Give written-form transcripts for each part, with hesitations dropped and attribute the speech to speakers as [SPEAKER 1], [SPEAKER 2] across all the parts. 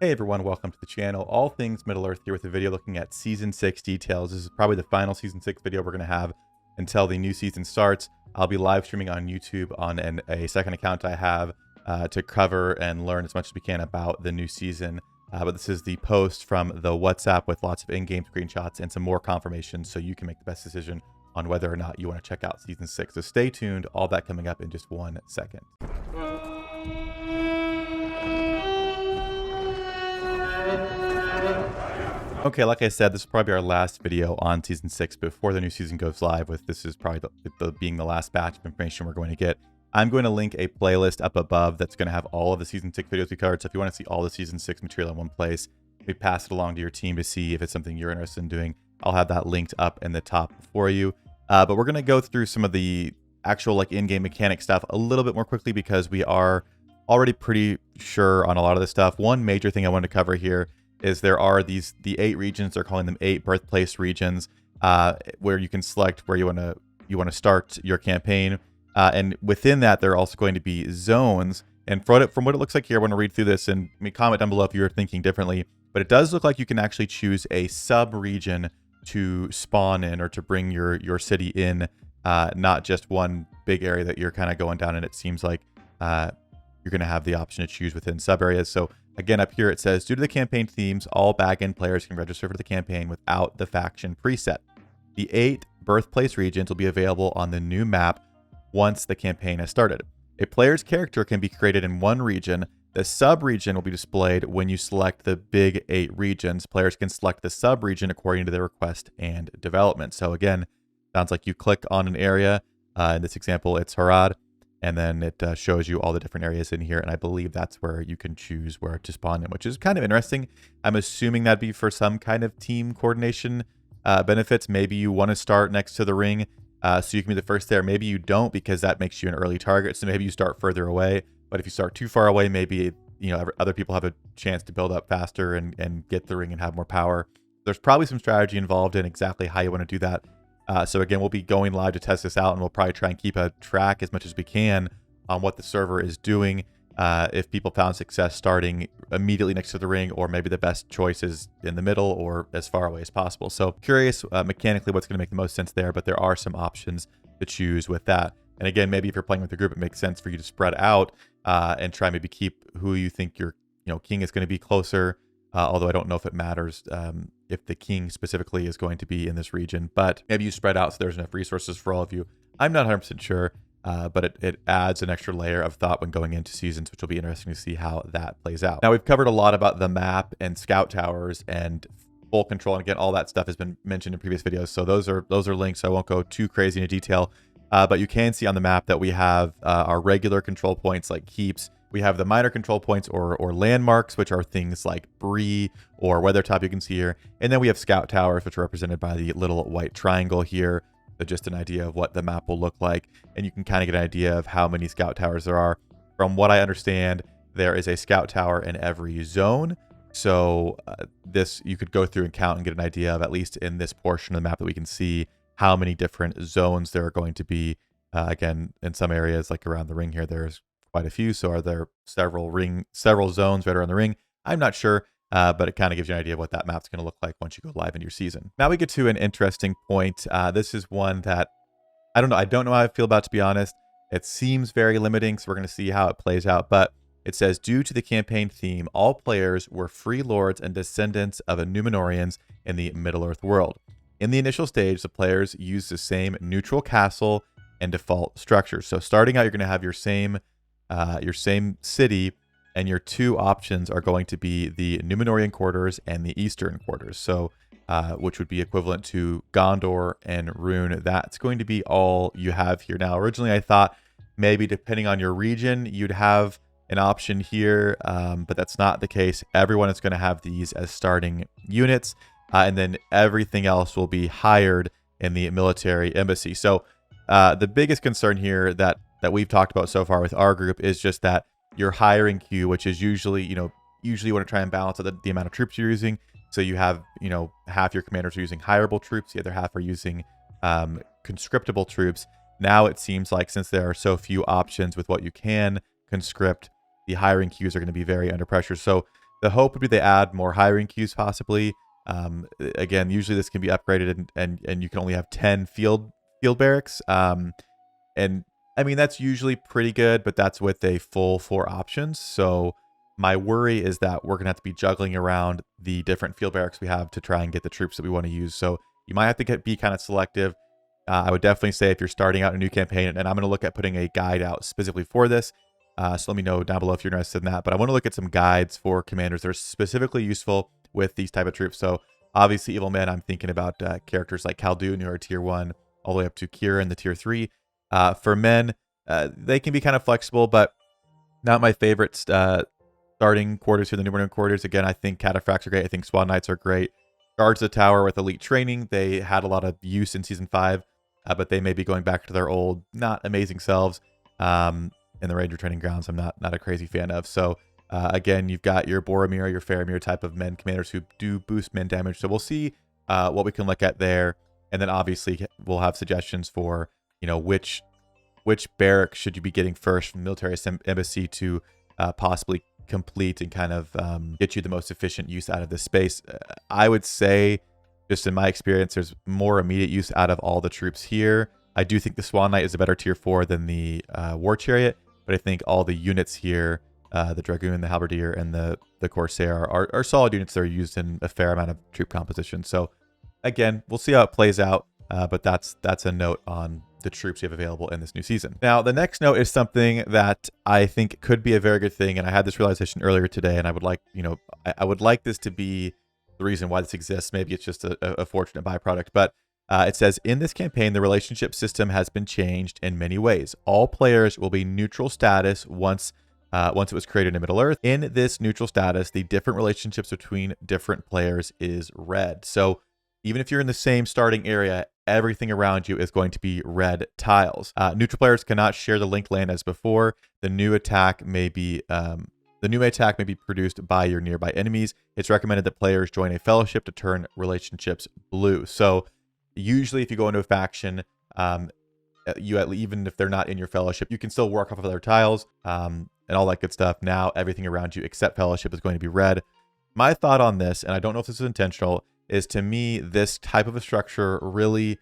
[SPEAKER 1] Hey everyone, welcome to the channel. All things Middle-earth here with a video looking at Season 6 details. This is probably the final Season 6 video we're going to have until the new season starts. I'll be live streaming on YouTube on a second account I have to cover and learn as much as we can about the new season. But this is the post from the WhatsApp with lots of in-game screenshots and some more confirmation so you can make the best decision on whether or not you want to check out Season 6. So stay tuned, all that coming up in just 1 second. Okay, like I said, this will probably be our last video on Season 6 before the new season goes live, with this is probably being the last batch of information we're going to get. I'm going to link a playlist up above that's going to have all of the Season 6 videos we covered, so if you want to see all the Season 6 material in one place, maybe pass it along to your team to see if it's something you're interested in doing. I'll have that linked up in the top for you. But we're going to go through some of the actual in-game mechanic stuff a little bit more quickly because we are already pretty sure on a lot of this stuff. One major thing I wanted to cover here is there are the 8 regions. They're calling them 8 birthplace regions, where you can select where you want to start your campaign, and within that there are also going to be zones. And from what it looks like here, I want to read through this and comment down below if you're thinking differently. But it does look like you can actually choose a sub region to spawn in or to bring your city in, not just one big area that you're kind of going down. And it seems like you're going to have the option to choose within sub areas. So again, up here it says, due to the campaign themes, all back-end players can register for the campaign without the faction preset. The 8 birthplace regions will be available on the new map once the campaign has started. A player's character can be created in one region. The sub-region will be displayed when you select the big 8 regions. Players can select the sub-region according to their request and development. So again, sounds like you click on an area. In this example, it's Harad. And then it shows you all the different areas in here. And I believe that's where you can choose where to spawn in, which is kind of interesting. I'm assuming that'd be for some kind of team coordination benefits. Maybe you want to start next to the ring so you can be the first there. Maybe you don't, because that makes you an early target. So maybe you start further away. But if you start too far away, maybe other people have a chance to build up faster and get the ring and have more power. There's probably some strategy involved in exactly how you want to do that. So again, we'll be going live to test this out, and we'll probably try and keep a track as much as we can on what the server is doing. If people found success starting immediately next to the ring, or maybe the best choice is in the middle or as far away as possible. So curious mechanically what's going to make the most sense there, but there are some options to choose with that. And again, maybe if you're playing with a group, it makes sense for you to spread out and try maybe keep who you think your king is going to be closer. Although I don't know if it matters if the king specifically is going to be in this region, but maybe you spread out so there's enough resources for all of you. I'm not 100% sure, but it adds an extra layer of thought when going into seasons, which will be interesting to see how that plays out. Now, we've covered a lot about the map and scout towers and full control, and again, all that stuff has been mentioned in previous videos, so those are links, so I won't go too crazy into detail. But you can see on the map that we have our regular control points like keeps. We have the minor control points or landmarks, which are things like Bree or Weathertop you can see here. And then we have scout towers, which are represented by the little white triangle here. So just an idea of what the map will look like. And you can kind of get an idea of how many scout towers there are. From what I understand, there is a scout tower in every zone. So this you could go through and count and get an idea of, at least in this portion of the map that we can see, how many different zones there are going to be. Again, in some areas, like around the ring here, there's quite a few. So are there several zones right around the ring? I'm not sure, but it kind of gives you an idea of what that map's going to look like once you go live in your season. Now we get to an interesting point. This is one that I don't know how I feel about, to be honest. It seems very limiting, so we're going to see how it plays out. But it says, due to the campaign theme, all players were free lords and descendants of Númenóreans in the Middle-earth world. In the initial stage, the players use the same neutral castle and default structures. So starting out, you're going to have your same city, and your 2 options are going to be the Númenórean quarters and the Eastern quarters. So, which would be equivalent to Gondor and Rune. That's going to be all you have here. Now, originally I thought maybe depending on your region, you'd have an option here, but that's not the case. Everyone is going to have these as starting units, and then everything else will be hired in the military embassy. So, the biggest concern here that we've talked about so far with our group is just that your hiring queue, which is usually, usually you want to try and balance out the amount of troops you're using. So you have, half your commanders are using hireable troops, the other half are using conscriptable troops. Now it seems like, since there are so few options with what you can conscript, the hiring queues are going to be very under pressure. So The hope would be they add more hiring queues possibly. Again, usually this can be upgraded and you can only have 10 field barracks. And I mean, that's usually pretty good, but that's with a full 4 options. So my worry is that we're going to have to be juggling around the different field barracks we have to try and get the troops that we want to use. So you might have to be kind of selective. I would definitely say if you're starting out a new campaign, and I'm going to look at putting a guide out specifically for this. So let me know down below if you're interested in that. But I want to look at some guides for commanders that are specifically useful with these type of troops. So obviously, Evil Men, I'm thinking about characters like Khaldun, who are tier 1, all the way up to Kira in the tier 3. For men, they can be kind of flexible, but not my favorite starting quarters here, the Numenor quarters. Again, I think Cataphracts are great. I think Swan Knights are great. Guards of the Tower with elite training, they had a lot of use in Season 5, but they may be going back to their old, not amazing selves. In the Ranger training grounds, I'm not a crazy fan of. So again, you've got your Boromir, your Faramir type of men commanders who do boost men damage. So we'll see what we can look at there. And then obviously we'll have suggestions for, which barrack should you be getting first from military embassy to possibly complete and kind of get you the most efficient use out of this space. I would say, just in my experience, there's more immediate use out of all the troops here. I do think the Swan Knight is a better tier 4 than the War Chariot, but I think all the units here, the Dragoon, the Halberdier, and the Corsair are solid units that are used in a fair amount of troop composition. So again, we'll see how it plays out, but that's a note on the troops you have available in this new season. Now, the next note is something that I think could be a very good thing, and I had this realization earlier today, and I would like, I would like this to be the reason why this exists. Maybe it's just a fortunate byproduct, but it says, in this campaign, the relationship system has been changed in many ways. All players will be neutral status once it was created in Middle-earth. In this neutral status, the different relationships between different players is red. So even if you're in the same starting area, everything around you is going to be red tiles. Neutral players cannot share the linked land as before. The new attack may be produced by your nearby enemies. It's recommended that players join a fellowship to turn relationships blue. So usually if you go into a faction, even if they're not in your fellowship, you can still work off of other tiles and all that good stuff. Now everything around you except fellowship is going to be red. My thought on this, and I don't know if this is intentional, is to me this type of a structure really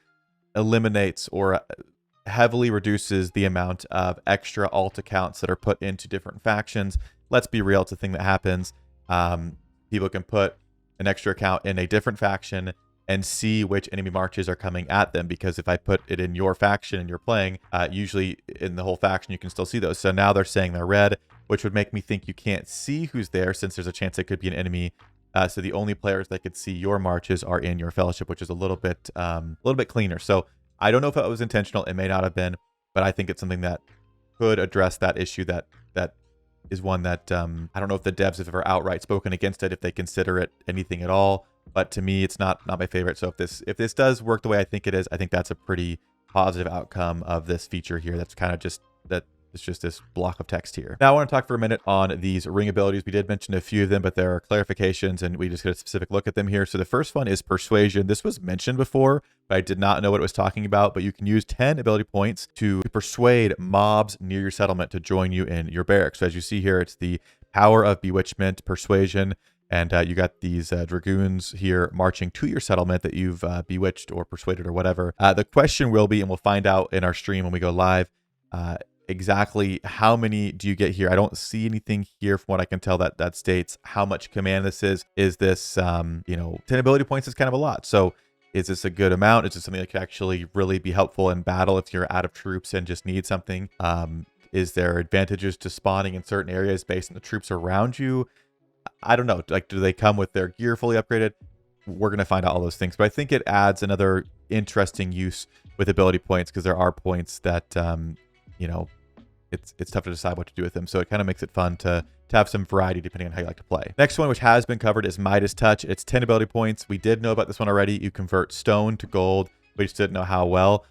[SPEAKER 1] eliminates or heavily reduces the amount of extra alt accounts that are put into different factions. Let's be real, it's a thing that happens. People can put an extra account in a different faction and see which enemy marches are coming at them, because if I put it in your faction and you're playing, usually in the whole faction you can still see those. So now they're saying they're red, which would make me think you can't see who's there, since there's a chance it could be an enemy. So the only players that could see your marches are in your fellowship, which is a little bit cleaner. So I don't know if it was intentional. It may not have been, but I think it's something that could address that issue. That is one that I don't know if the devs have ever outright spoken against it, if they consider it anything at all. But to me, it's not my favorite. So if this does work the way I think it is, I think that's a pretty positive outcome of this feature here. That's kind of just that. It's just this block of text here. Now I want to talk for a minute on these ring abilities. We did mention a few of them, but there are clarifications and we just get a specific look at them here. So the first one is Persuasion. This was mentioned before, but I did not know what it was talking about. But you can use 10 ability points to persuade mobs near your settlement to join you in your barracks. So as you see here, it's the power of bewitchment, persuasion, and you got these dragoons here marching to your settlement that you've bewitched or persuaded or whatever. The question will be, and we'll find out in our stream when we go live, exactly how many do you get here. I don't see anything here from what I can tell that states how much command this is. Is this 10 ability points is kind of a lot. So is this a good amount? Is this something that could actually really be helpful in battle if you're out of troops and just need something? Is there advantages to spawning in certain areas based on the troops around you? I don't know. Like, do they come with their gear fully upgraded? We're going to find out all those things, but I think it adds another interesting use with ability points, because there are points that it's tough to decide what to do with them. So it kind of makes it fun to have some variety depending on how you like to play. Next one, which has been covered, is Midas Touch. It's 10 ability points. We did know about this one already. You convert stone to gold. We just didn't know how well.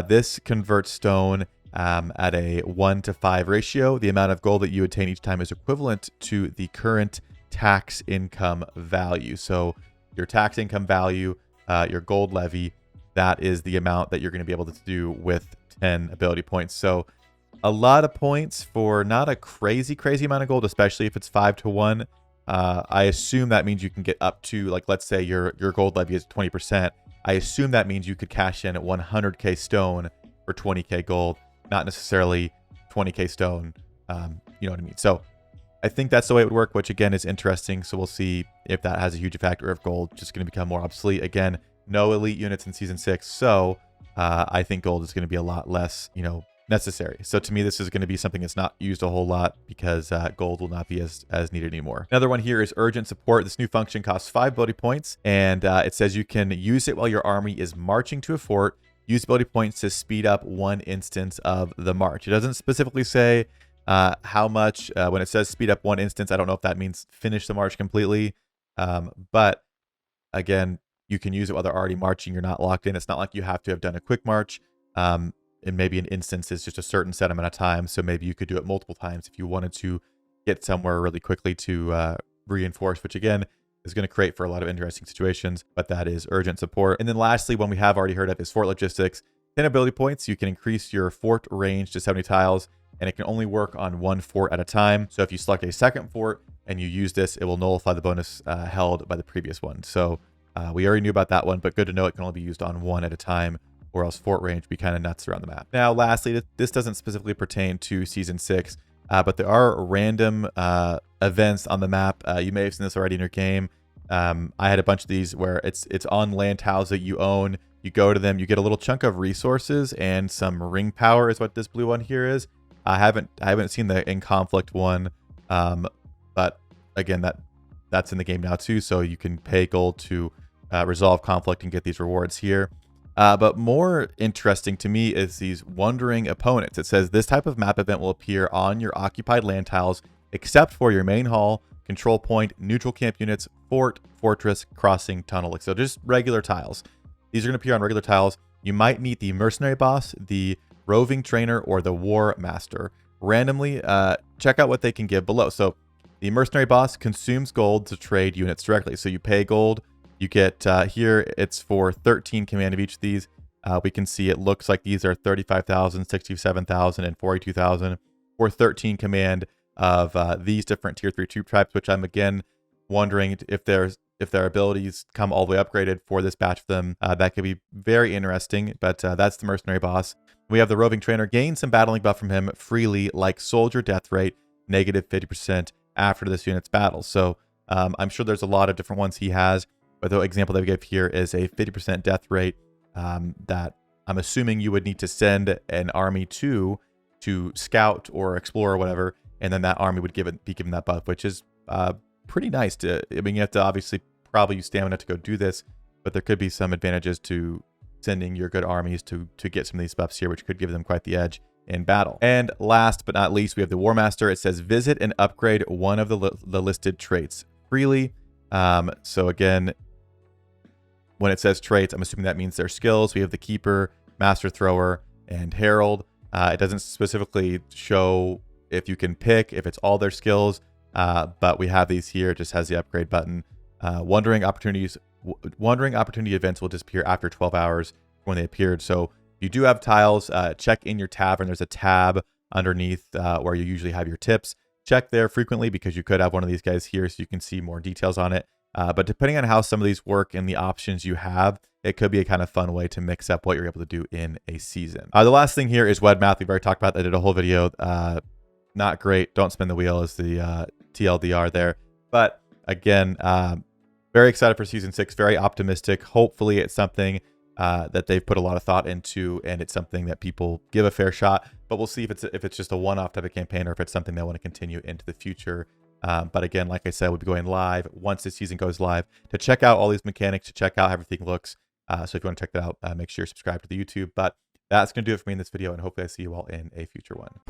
[SPEAKER 1] This converts stone at a 1-to-5 ratio. The amount of gold that you attain each time is equivalent to the current tax income value. So your tax income value, your gold levy, that is the amount that you're going to be able to do with 10 ability points. So a lot of points for not a crazy amount of gold, especially if it's 5-to-1. I assume that means you can get up to, like, let's say your gold levy is 20%. I assume that means you could cash in at 100k stone for 20k gold, not necessarily 20k stone. You know what I mean? So I think that's the way it would work, which again is interesting. So we'll see if that has a huge effect or if gold just going to become more obsolete. Again, no elite units in season 6. So I think gold is going to be a lot less, you know, necessary. So to me, this is going to be something that's not used a whole lot because gold will not be as needed anymore. Another one here is urgent support. This new function costs 5 ability points, and it says you can use it while your army is marching to a fort. Use ability points to speed up one instance of the march. It doesn't specifically say how much. When it says speed up one instance, I don't know if that means finish the march completely. But again, you can use it while they're already marching. You're not locked in. It's not like you have to have done a quick march. And maybe an instance is just a certain set amount of time. So maybe you could do it multiple times if you wanted to get somewhere really quickly to reinforce, which again is going to create for a lot of interesting situations, but that is urgent support. And then lastly, one we have already heard of is fort logistics. 10 ability points, you can increase your fort range to 70 tiles, and it can only work on one fort at a time. So if you select a second fort and you use this, it will nullify the bonus held by the previous one. So we already knew about that one, but good to know it can only be used on one at a time, or else fort range would be kind of nuts around the map. Now, lastly, this doesn't specifically pertain to Season 6, but there are random events on the map. You may have seen this already in your game. I had a bunch of these where it's on land tiles that you own. You go to them, you get a little chunk of resources and some ring power is what this blue one here is. I haven't seen the in conflict one, but again, that's in the game now too, so you can pay gold to resolve conflict and get these rewards here. But more interesting to me is these wandering opponents. It says this type of map event will appear on your occupied land tiles, except for your main hall, control point, neutral camp units, fort, fortress, crossing, tunnel. So just regular tiles. These are going to appear on regular tiles. You might meet the mercenary boss, the roving trainer, or the war master. Randomly, check out what they can give below. So the mercenary boss consumes gold to trade units directly. So you pay gold. You get here, it's for 13 command of each of these. We can see it looks like these are 35,000, 67,000, and 42,000 for 13 command of these different tier 3 troop types, which I'm again wondering if their abilities come all the way upgraded for this batch of them. That could be very interesting, but that's the mercenary boss. We have the roving trainer. Gain some battling buff from him freely, like soldier death rate, negative 50% after this unit's battle. So I'm sure there's a lot of different ones he has. But the example that we give here is a 50% death rate that I'm assuming you would need to send an army to scout or explore or whatever, and then that army would be given that buff, which is pretty nice. I mean, you have to obviously probably use stamina to go do this, but there could be some advantages to sending your good armies to get some of these buffs here, which could give them quite the edge in battle. And last but not least, we have the War Master. It says visit and upgrade one of the listed traits freely. So again, when it says traits, I'm assuming that means their skills. We have the Keeper, Master Thrower, and Herald. It doesn't specifically show if you can pick, if it's all their skills, but we have these here. It just has the upgrade button. Wandering opportunity events will disappear after 12 hours when they appeared. So if you do have tiles, check in your tavern. There's a tab underneath where you usually have your tips. Check there frequently because you could have one of these guys here so you can see more details on it. But depending on how some of these work and the options you have, it could be a kind of fun way to mix up what you're able to do in a season. The last thing here is web math. We've already talked about that. I did a whole video. Not great. Don't spin the wheel is the TLDR there. But again, very excited for season 6. Very optimistic. Hopefully it's something that they've put a lot of thought into, and it's something that people give a fair shot. But we'll see if it's just a one-off type of campaign or if it's something they want to continue into the future. But again, like I said, we'll be going live once this season goes live to check out all these mechanics, to check out how everything looks. So if you want to check that out, make sure you're subscribed to the YouTube. But that's going to do it for me in this video, and hopefully I see you all in a future one.